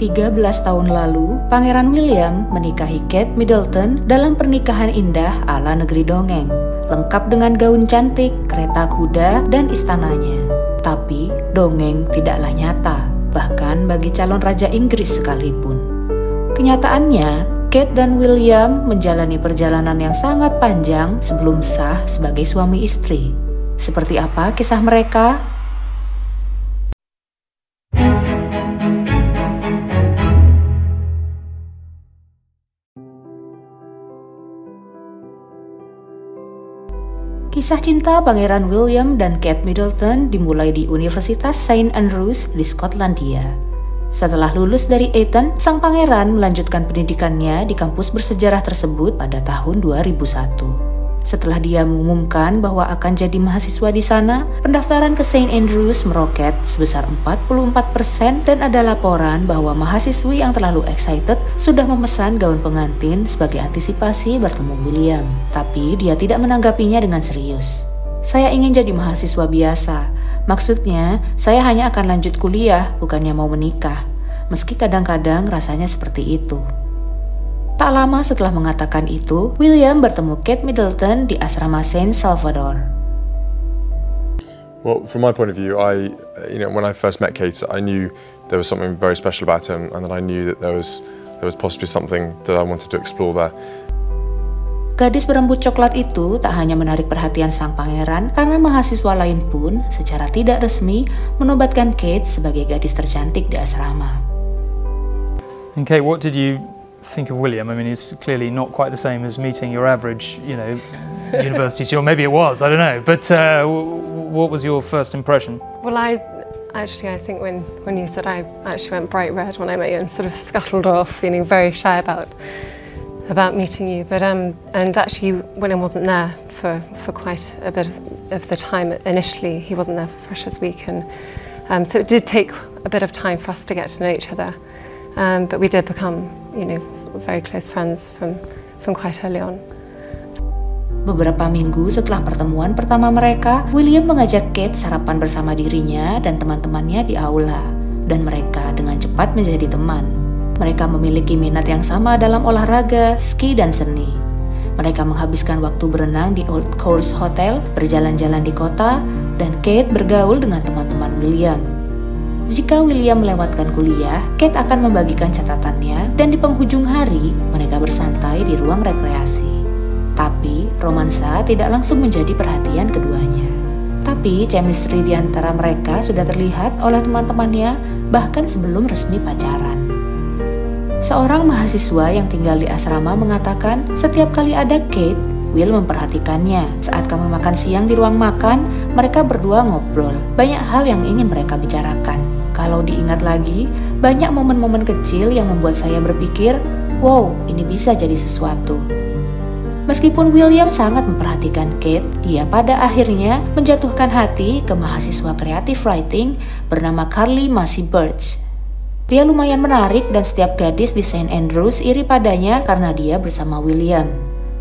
13 tahun lalu, Pangeran William menikahi Kate Middleton dalam pernikahan indah ala negeri dongeng, lengkap dengan gaun cantik, kereta kuda, dan istananya. Tapi, dongeng tidaklah nyata, bahkan bagi calon Raja Inggris sekalipun. Kenyataannya, Kate dan William menjalani perjalanan yang sangat panjang sebelum sah sebagai suami istri. Seperti apa kisah mereka? Kisah cinta Pangeran William dan Kate Middleton dimulai di Universitas St Andrews di Skotlandia. Setelah lulus dari Eton, sang pangeran melanjutkan pendidikannya di kampus bersejarah tersebut pada tahun 2001. Setelah dia mengumumkan bahwa akan jadi mahasiswa di sana, pendaftaran ke St Andrews meroket sebesar 44% dan ada laporan bahwa mahasiswi yang terlalu excited sudah memesan gaun pengantin sebagai antisipasi bertemu William. Tapi dia tidak menanggapinya dengan serius. Saya ingin jadi mahasiswa biasa. Maksudnya, saya hanya akan lanjut kuliah, bukannya mau menikah. Meski kadang-kadang rasanya seperti itu. Tak lama setelah mengatakan itu, William bertemu Kate Middleton di asrama Saint Salvador. Well, from my point of view, when I first met Kate, I knew there was something very special about him, and that I knew that there was possibly something that I wanted to explore there. Gadis berambut coklat itu tak hanya menarik perhatian sang pangeran, karena mahasiswa lain pun secara tidak resmi menobatkan Kate sebagai gadis tercantik di asrama. And Kate, what did you think of William? I mean, he's clearly not quite the same as meeting your average, university student. Maybe it was, I don't know. But what was your first impression? Well, I think when you said, I actually went bright red when I met you and sort of scuttled off, feeling very shy about meeting you. But and actually, William wasn't there for quite a bit of the time initially. He wasn't there for Freshers Week, and so it did take a bit of time for us to get to know each other. But we did become, very close friends from quite early on. Beberapa minggu setelah pertemuan pertama mereka, William mengajak Kate sarapan bersama dirinya dan teman-temannya di aula, dan mereka dengan cepat menjadi teman. Mereka memiliki minat yang sama dalam olahraga, ski, dan seni. Mereka menghabiskan waktu berenang di Old Course Hotel, berjalan-jalan di kota, dan Kate bergaul dengan teman-teman William. Jika William melewatkan kuliah, Kate akan membagikan catatannya dan di penghujung hari mereka bersantai di ruang rekreasi. Tapi romansa tidak langsung menjadi perhatian keduanya. Tapi chemistry di antara mereka sudah terlihat oleh teman-temannya bahkan sebelum resmi pacaran. Seorang mahasiswa yang tinggal di asrama mengatakan setiap kali ada Kate, Will memperhatikannya. Saat kami makan siang di ruang makan, mereka berdua ngobrol. Banyak hal yang ingin mereka bicarakan. Kalau diingat lagi, banyak momen-momen kecil yang membuat saya berpikir, wow, ini bisa jadi sesuatu. Meskipun William sangat memperhatikan Kate, dia pada akhirnya menjatuhkan hati ke mahasiswa creative writing bernama Carly Massey Birch. Dia lumayan menarik dan setiap gadis di St Andrews iri padanya karena dia bersama William.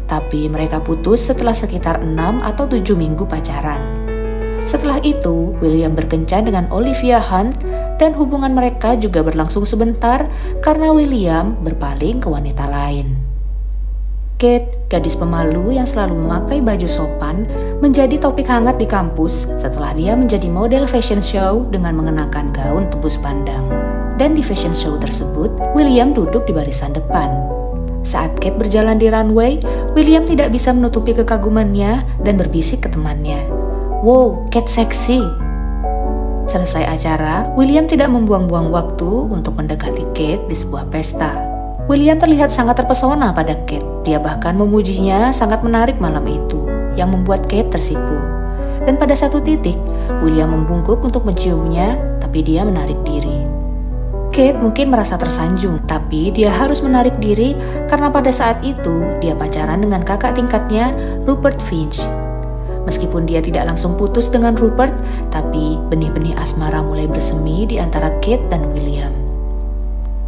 Tapi mereka putus setelah sekitar 6 atau 7 minggu pacaran. Setelah itu, William berkencan dengan Olivia Hunt dan hubungan mereka juga berlangsung sebentar karena William berpaling ke wanita lain. Kate, gadis pemalu yang selalu memakai baju sopan, menjadi topik hangat di kampus setelah dia menjadi model fashion show dengan mengenakan gaun tembus pandang. Dan di fashion show tersebut, William duduk di barisan depan. Saat Kate berjalan di runway, William tidak bisa menutupi kekagumannya dan berbisik ke temannya, "Wow, Kate seksi." Selesai acara, William tidak membuang-buang waktu untuk mendekati Kate di sebuah pesta. William terlihat sangat terpesona pada Kate. Dia bahkan memujinya sangat menarik malam itu, yang membuat Kate tersipu. Dan pada satu titik, William membungkuk untuk menciumnya, tapi dia menarik diri. Kate mungkin merasa tersanjung, tapi dia harus menarik diri karena pada saat itu dia pacaran dengan kakak tingkatnya, Rupert Finch. Meskipun dia tidak langsung putus dengan Rupert, tapi benih-benih asmara mulai bersemi di antara Kate dan William.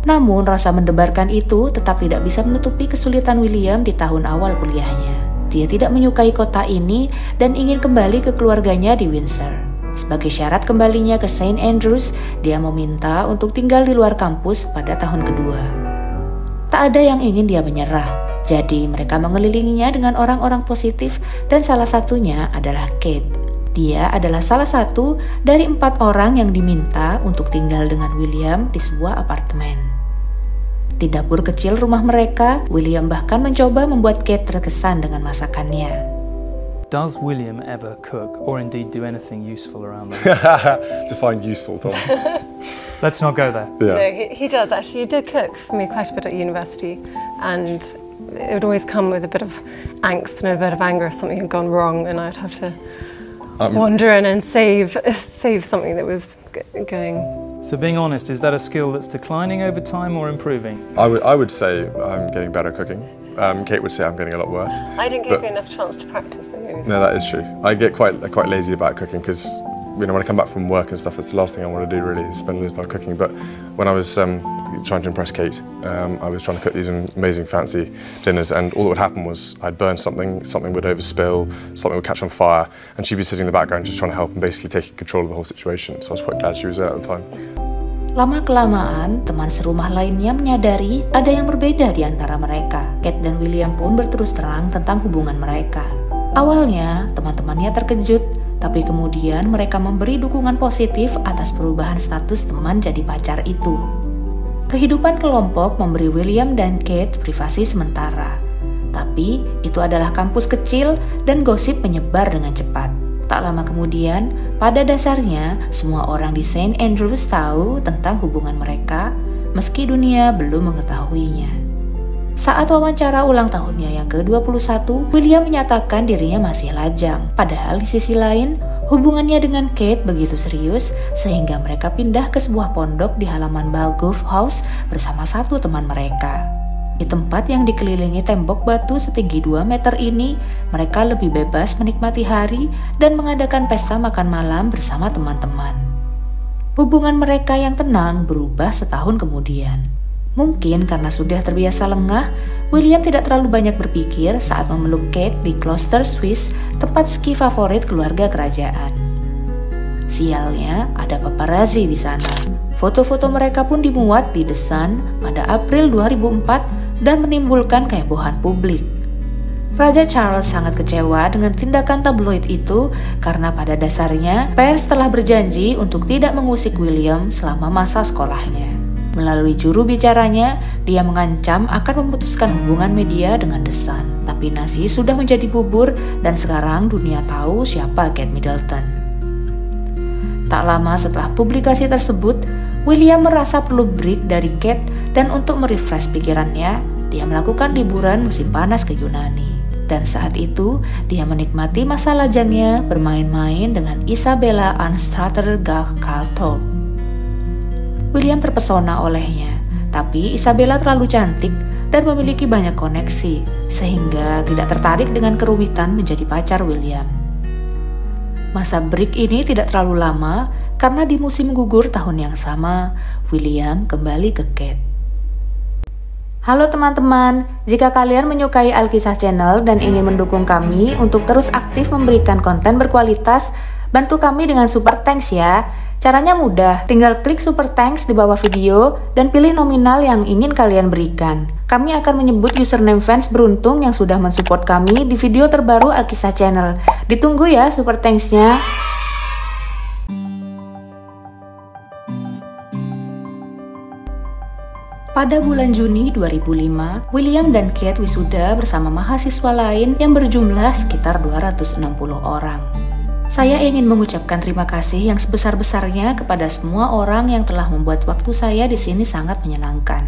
Namun rasa mendebarkan itu tetap tidak bisa menutupi kesulitan William di tahun awal kuliahnya. Dia tidak menyukai kota ini dan ingin kembali ke keluarganya di Windsor. Sebagai syarat kembalinya ke St. Andrews, dia meminta untuk tinggal di luar kampus pada tahun kedua. Tak ada yang ingin dia menyerah, jadi mereka mengelilinginya dengan orang-orang positif dan salah satunya adalah Kate. Dia adalah salah satu dari 4 orang yang diminta untuk tinggal dengan William di sebuah apartemen. Di dapur kecil rumah mereka, William bahkan mencoba membuat Kate terkesan dengan masakannya. Does William ever cook or indeed do anything useful around there? Define useful, Tom. Let's not go there. Yeah. No, he does actually. He did cook for me quite a bit at university, and it would always come with a bit of angst and a bit of anger if something had gone wrong, and I'd have to wander in and save something that was going. So being honest, is that a skill that's declining over time or improving? I would say I'm getting better at cooking. Kate would say I'm getting a lot worse. I didn't give you enough chance to practice though. No, that is true. I get quite lazy about cooking because when I come back from work and stuff, it's the last thing I want to do really is spend loads of time cooking. But when I was trying to impress Kate, I was trying to cook these amazing fancy dinners, and all that would happen was I'd burn something would overspill, something would catch on fire, and she'd be sitting in the background just trying to help and basically taking control of the whole situation. So I was quite glad she was there at the time. Lama-kelamaan, teman serumah lainnya menyadari ada yang berbeda di antara mereka. Kate dan William pun berterus terang tentang hubungan mereka. Awalnya, teman-temannya terkejut, tapi kemudian mereka memberi dukungan positif atas perubahan status teman jadi pacar itu. Kehidupan kelompok memberi William dan Kate privasi sementara. Tapi, itu adalah kampus kecil dan gosip menyebar dengan cepat. Tak lama kemudian, pada dasarnya semua orang di St. Andrews tahu tentang hubungan mereka, meski dunia belum mengetahuinya. Saat wawancara ulang tahunnya yang ke-21, William menyatakan dirinya masih lajang. Padahal di sisi lain, hubungannya dengan Kate begitu serius sehingga mereka pindah ke sebuah pondok di halaman Balgove House bersama satu teman mereka. Di tempat yang dikelilingi tembok batu setinggi 2 meter ini, mereka lebih bebas menikmati hari dan mengadakan pesta makan malam bersama teman-teman. Hubungan mereka yang tenang berubah setahun kemudian. Mungkin karena sudah terbiasa lengah, William tidak terlalu banyak berpikir saat memeluk Kate di Kloster Swiss, tempat ski favorit keluarga kerajaan. Sialnya, ada paparazzi di sana. Foto-foto mereka pun dimuat di The Sun pada April 2004 dan menimbulkan kehebohan publik. Raja Charles sangat kecewa dengan tindakan tabloid itu karena pada dasarnya pers telah berjanji untuk tidak mengusik William selama masa sekolahnya. Melalui juru bicaranya, dia mengancam akan memutuskan hubungan media dengan The Sun. Tapi nasi sudah menjadi bubur dan sekarang dunia tahu siapa Kate Middleton. Tak lama setelah publikasi tersebut, William merasa perlu break dari Kate dan untuk merefresh pikirannya, dia melakukan liburan musim panas ke Yunani. Dan saat itu, dia menikmati masa lajangnya bermain-main dengan Isabella Anstruther Carlton. William terpesona olehnya, tapi Isabella terlalu cantik dan memiliki banyak koneksi, sehingga tidak tertarik dengan kerumitan menjadi pacar William. Masa break ini tidak terlalu lama, karena di musim gugur tahun yang sama, William kembali ke Kate. Halo teman-teman, jika kalian menyukai Alkisah Channel dan ingin mendukung kami untuk terus aktif memberikan konten berkualitas, bantu kami dengan super thanks ya. Caranya mudah, tinggal klik super thanks di bawah video dan pilih nominal yang ingin kalian berikan. Kami akan menyebut username fans beruntung yang sudah mensupport kami di video terbaru Alkisah Channel. Ditunggu ya super thanks-nya. Pada bulan Juni 2005, William dan Kate wisuda bersama mahasiswa lain yang berjumlah sekitar 260 orang. Saya ingin mengucapkan terima kasih yang sebesar-besarnya kepada semua orang yang telah membuat waktu saya di sini sangat menyenangkan.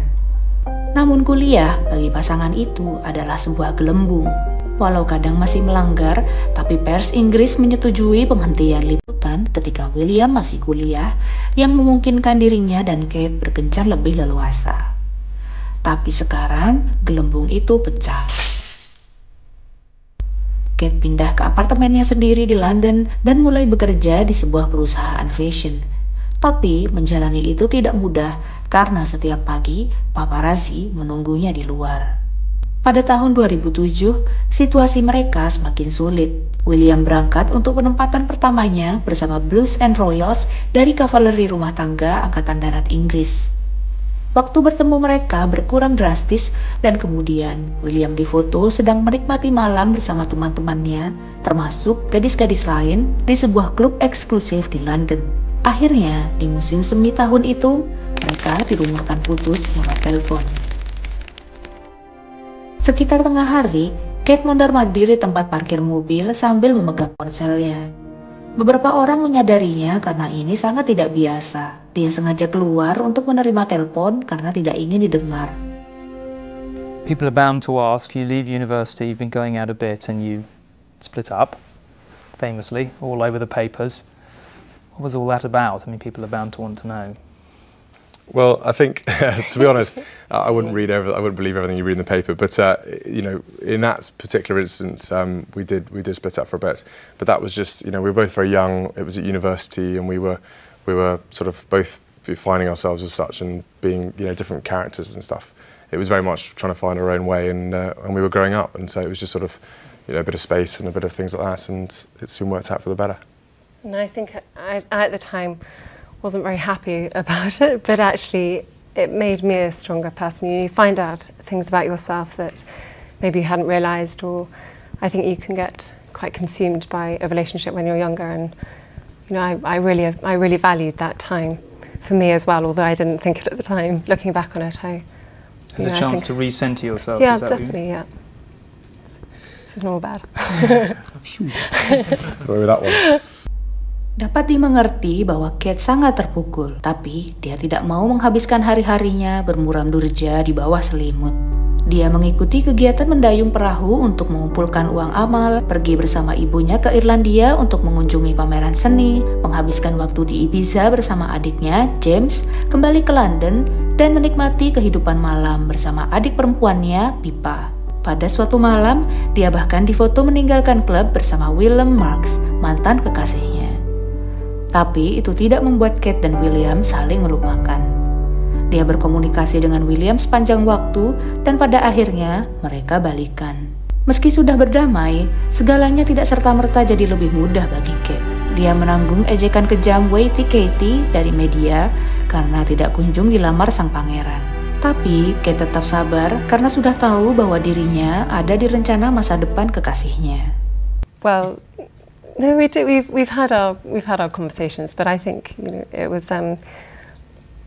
Namun kuliah bagi pasangan itu adalah sebuah gelembung. Walau kadang masih melanggar, tapi pers Inggris menyetujui penghentian liputan ketika William masih kuliah yang memungkinkan dirinya dan Kate berkencan lebih leluasa. Tapi sekarang gelembung itu pecah. Kate pindah ke apartemennya sendiri di London dan mulai bekerja di sebuah perusahaan fashion. Tapi menjalani itu tidak mudah karena setiap pagi paparazzi menunggunya di luar. Pada tahun 2007, situasi mereka semakin sulit. William berangkat untuk penempatan pertamanya bersama Blues and Royals dari kavaleri rumah tangga Angkatan Darat Inggris. Waktu bertemu mereka berkurang drastis dan kemudian William difoto sedang menikmati malam bersama teman-temannya, termasuk gadis-gadis lain di sebuah klub eksklusif di London. Akhirnya, di musim semi tahun itu, mereka dirumorkan putus lewat telepon. Sekitar tengah hari, Kate mondar-mandir di tempat parkir mobil sambil memegang ponselnya. Beberapa orang menyadarinya karena ini sangat tidak biasa. Dia sengaja keluar untuk menerima telepon karena tidak ingin didengar. People are bound to ask, you leave university, you've been going out a bit and you split up, famously, all over the papers. What was all that about? I mean, people are bound to want to know. Well, I think, to be honest, I wouldn't believe everything you read in the paper. But you know, in that particular instance, we did split up for a bit. But that was just, you know, we were both very young. It was at university, and we were sort of both finding ourselves as such and being, you know, different characters and stuff. It was very much trying to find our own way, and we were growing up, and so it was just sort of, you know, a bit of space and a bit of things like that, and it soon worked out for the better. And I think I at the time wasn't very happy about it, but actually it made me a stronger person. You find out things about yourself that maybe you hadn't realised, or I think you can get quite consumed by a relationship when you're younger, and you know, I really valued that time for me as well, although I didn't think it at the time. Looking back on it, As a chance to re-center yourself. Yeah, is that definitely, yeah. This is not bad. Where with that one? Dapat dimengerti bahwa Kate sangat terpukul, tapi dia tidak mau menghabiskan hari-harinya bermuram durja di bawah selimut. Dia mengikuti kegiatan mendayung perahu untuk mengumpulkan uang amal, pergi bersama ibunya ke Irlandia untuk mengunjungi pameran seni, menghabiskan waktu di Ibiza bersama adiknya, James, kembali ke London, dan menikmati kehidupan malam bersama adik perempuannya, Pippa. Pada suatu malam, dia bahkan difoto meninggalkan klub bersama Willem Marx, mantan kekasihnya. Tapi itu tidak membuat Kate dan William saling melupakan. Dia berkomunikasi dengan William sepanjang waktu dan pada akhirnya mereka balikan. Meski sudah berdamai, segalanya tidak serta-merta jadi lebih mudah bagi Kate. Dia menanggung ejekan kejam Waity Katie dari media karena tidak kunjung dilamar sang pangeran. Tapi Kate tetap sabar karena sudah tahu bahwa dirinya ada di rencana masa depan kekasihnya. Well, no, we've had our conversations, but I think, you know, it was.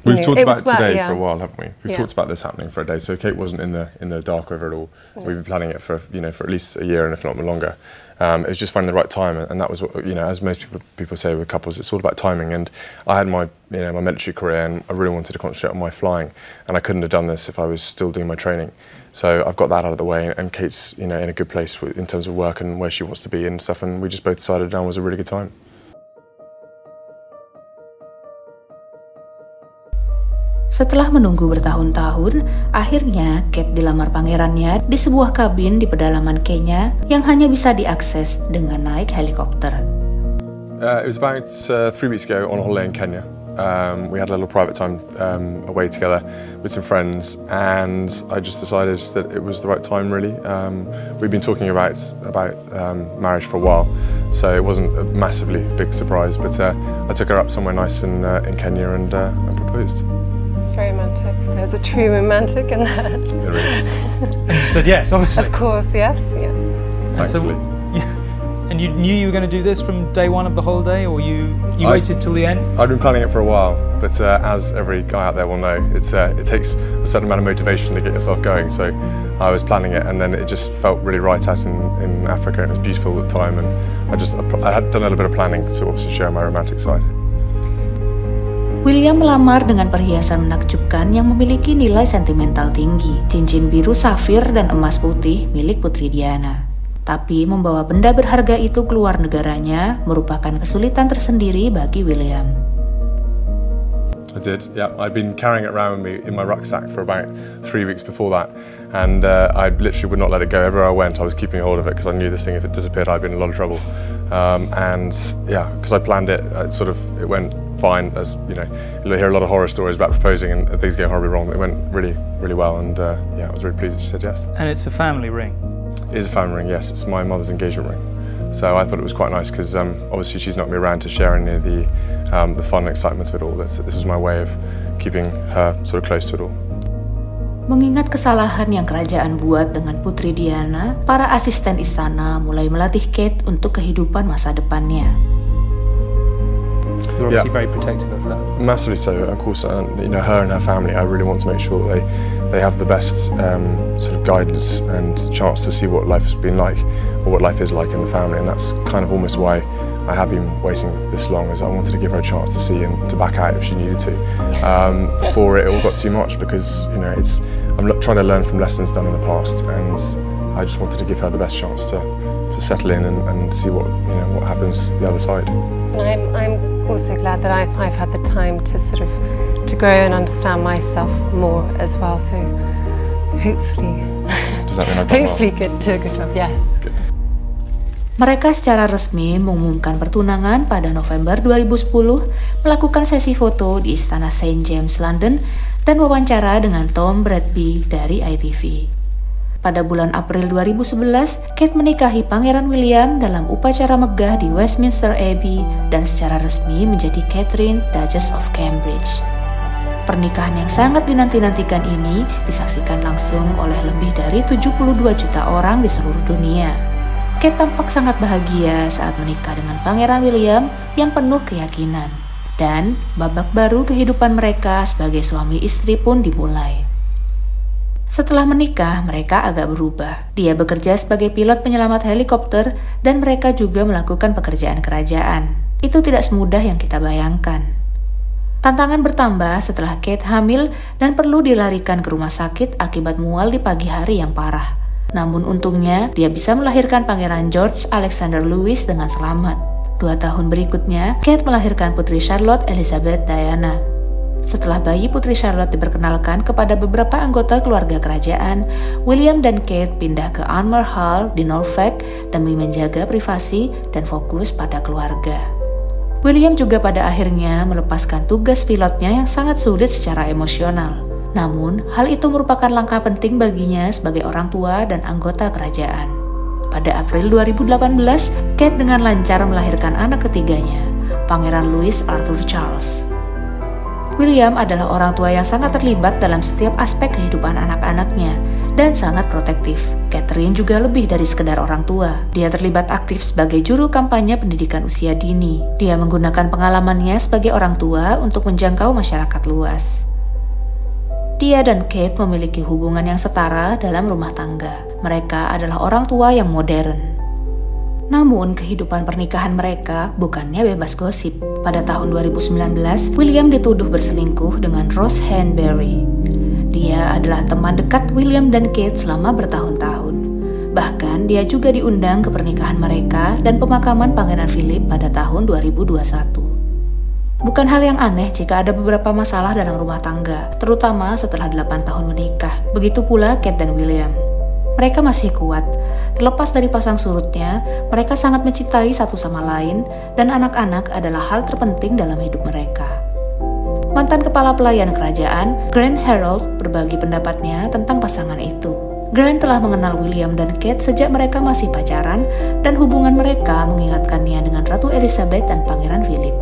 We've talked about it today for a while, haven't we? We've Yeah. talked about this happening for a day. So Kate wasn't in the dark over it all. We've been planning it for at least a year, and if not longer. It was just finding the right time, and that was what, you know, as most people say with couples, it's all about timing. And I had my military career, and I really wanted to concentrate on my flying, and I couldn't have done this if I was still doing my training. So I've got that out of the way, and Kate's, you know, in a good place in terms of work and where she wants to be and stuff. And we just both decided now was a really good time. Setelah menunggu bertahun-tahun, akhirnya Kate dilamar pangerannya di sebuah kabin di pedalaman Kenya yang hanya bisa diakses dengan naik helikopter. It was about 3 weeks ago on a holiday in Kenya. We had a little private time away together with some friends, and I just decided that it was the right time, really. We've been talking about marriage for a while, so it wasn't a massively big surprise, but I took her up somewhere nice in Kenya and proposed. It's very romantic. There's a true romantic in that. There is. And you said yes, obviously. Of course, yes, yeah. Thankfully. And you knew you were going to do this from day one of the holiday, or you waited till the end? I'd been planning it for a while, but as every guy out there will know, it takes a certain amount of motivation to get yourself going. So I was planning it, and then it just felt really right out in Africa, and it was beautiful at the time. And I had done a little bit of planning to obviously share my romantic side. William melamar dengan perhiasan menakjubkan yang memiliki nilai sentimental tinggi, cincin biru safir dan emas putih milik Putri Diana. Tapi membawa benda berharga itu keluar negaranya merupakan kesulitan tersendiri bagi William. I did, yeah. I'd been carrying it around with me in my rucksack for about 3 weeks before that, and I literally would not let it go. Everywhere I went, I was keeping hold of it because I knew this thing, if it disappeared, I'd be in a lot of trouble. And yeah, because I planned it, it went fine. As you know, you'll hear a lot of horror stories about proposing and things going horribly wrong. It went really, really well, and yeah, I was really pleased that she said yes. And it's a family ring? It is a family ring, yes. It's my mother's engagement ring. So I thought it was quite nice because obviously she's not going to be around to share any of the fun and excitement of it all. This was my way of keeping her sort of close to it all. Mengingat kesalahan yang kerajaan buat dengan Putri Diana, para asisten istana mulai melatih Kate untuk kehidupan masa depannya. You're obviously very protective of that. Massively so. Of course, you know, her and her family, I really want to make sure that they have the best sort of guidance and chance to see what life has been like, or what life is like in the family, and that's kind of almost why I have been waiting this long, is I wanted to give her a chance to see and to back out if she needed to. Before it all got too much, because you know, I'm trying to learn from lessons done in the past, and I just wanted to give her the best chance to settle in and see what happens the other side. I'm also glad that I've had the time to to grow and understand myself more as well. So hopefully, does that mean I've done hopefully do a good job. Yes. Good. Mereka secara resmi mengumumkan pertunangan pada November 2010, melakukan sesi foto di Istana St. James, London, dan wawancara dengan Tom Bradby dari ITV. Pada bulan April 2011, Kate menikahi Pangeran William dalam upacara megah di Westminster Abbey dan secara resmi menjadi Catherine, Duchess of Cambridge. Pernikahan yang sangat dinanti-nantikan ini disaksikan langsung oleh lebih dari 72 juta orang di seluruh dunia. Kate tampak sangat bahagia saat menikah dengan Pangeran William yang penuh keyakinan. Dan babak baru kehidupan mereka sebagai suami istri pun dimulai. Setelah menikah, mereka agak berubah. Dia bekerja sebagai pilot penyelamat helikopter dan mereka juga melakukan pekerjaan kerajaan. Itu tidak semudah yang kita bayangkan. Tantangan bertambah setelah Kate hamil dan perlu dilarikan ke rumah sakit akibat mual di pagi hari yang parah. Namun untungnya, dia bisa melahirkan Pangeran George Alexander Louis dengan selamat. 2 tahun berikutnya, Kate melahirkan Putri Charlotte Elizabeth Diana. Setelah bayi Putri Charlotte diperkenalkan kepada beberapa anggota keluarga kerajaan, William dan Kate pindah ke Armor Hall di Norfolk demi menjaga privasi dan fokus pada keluarga. William juga pada akhirnya melepaskan tugas pilotnya yang sangat sulit secara emosional. Namun, hal itu merupakan langkah penting baginya sebagai orang tua dan anggota kerajaan. Pada April 2018, Kate dengan lancar melahirkan anak ketiganya, Pangeran Louis Arthur Charles. William adalah orang tua yang sangat terlibat dalam setiap aspek kehidupan anak-anaknya dan sangat protektif. Catherine juga lebih dari sekedar orang tua. Dia terlibat aktif sebagai juru kampanye pendidikan usia dini. Dia menggunakan pengalamannya sebagai orang tua untuk menjangkau masyarakat luas. Dia dan Kate memiliki hubungan yang setara dalam rumah tangga. Mereka adalah orang tua yang modern. Namun, kehidupan pernikahan mereka bukannya bebas gosip. Pada tahun 2019, William dituduh berselingkuh dengan Rose Hanbury. Dia adalah teman dekat William dan Kate selama bertahun-tahun. Bahkan, dia juga diundang ke pernikahan mereka dan pemakaman Pangeran Philip pada tahun 2021. Bukan hal yang aneh jika ada beberapa masalah dalam rumah tangga, terutama setelah 8 tahun menikah. Begitu pula Kate dan William. Mereka masih kuat. Terlepas dari pasang surutnya, mereka sangat mencintai satu sama lain dan anak-anak adalah hal terpenting dalam hidup mereka. Mantan kepala pelayan kerajaan, Grant Harold, berbagi pendapatnya tentang pasangan itu. Grant telah mengenal William dan Kate sejak mereka masih pacaran dan hubungan mereka mengingatkannya dengan Ratu Elizabeth dan Pangeran Philip.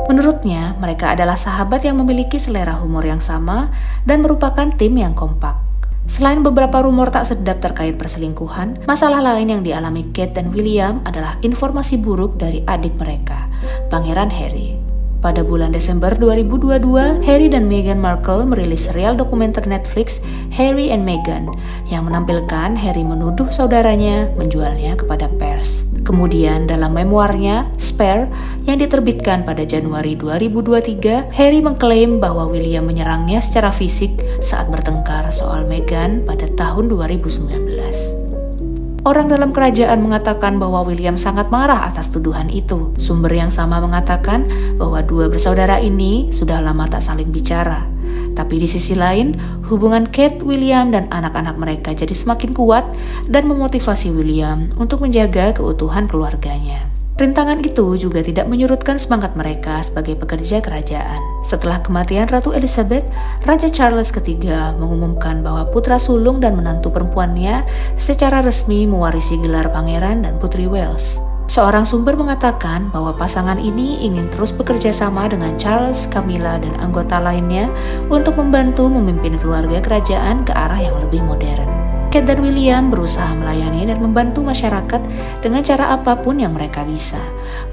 Menurutnya, mereka adalah sahabat yang memiliki selera humor yang sama dan merupakan tim yang kompak. Selain beberapa rumor tak sedap terkait perselingkuhan, masalah lain yang dialami Kate dan William adalah informasi buruk dari adik mereka, Pangeran Harry. Pada bulan Desember 2022, Harry dan Meghan Markle merilis serial dokumenter Netflix Harry and Meghan yang menampilkan Harry menuduh saudaranya menjualnya kepada pers. Kemudian dalam memoarnya, Spare, yang diterbitkan pada Januari 2023, Harry mengklaim bahwa William menyerangnya secara fisik saat bertengkar soal Meghan pada tahun 2019. Orang dalam kerajaan mengatakan bahwa William sangat marah atas tuduhan itu. Sumber yang sama mengatakan bahwa dua bersaudara ini sudah lama tak saling bicara. Tapi di sisi lain, hubungan Kate, William, dan anak-anak mereka jadi semakin kuat dan memotivasi William untuk menjaga keutuhan keluarganya. Rintangan itu juga tidak menyurutkan semangat mereka sebagai pekerja kerajaan. Setelah kematian Ratu Elizabeth, Raja Charles III mengumumkan bahwa putra sulung dan menantu perempuannya secara resmi mewarisi gelar Pangeran dan Putri Wales. Seorang sumber mengatakan bahwa pasangan ini ingin terus bekerja sama dengan Charles, Camilla, dan anggota lainnya untuk membantu memimpin keluarga kerajaan ke arah yang lebih modern. Kate dan William berusaha melayani dan membantu masyarakat dengan cara apapun yang mereka bisa,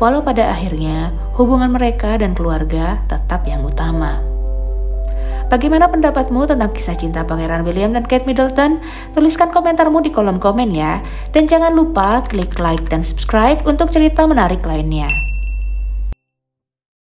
walau pada akhirnya hubungan mereka dan keluarga tetap yang utama. Bagaimana pendapatmu tentang kisah cinta Pangeran William dan Kate Middleton? Tuliskan komentarmu di kolom komen ya. Dan jangan lupa klik like dan subscribe untuk cerita menarik lainnya.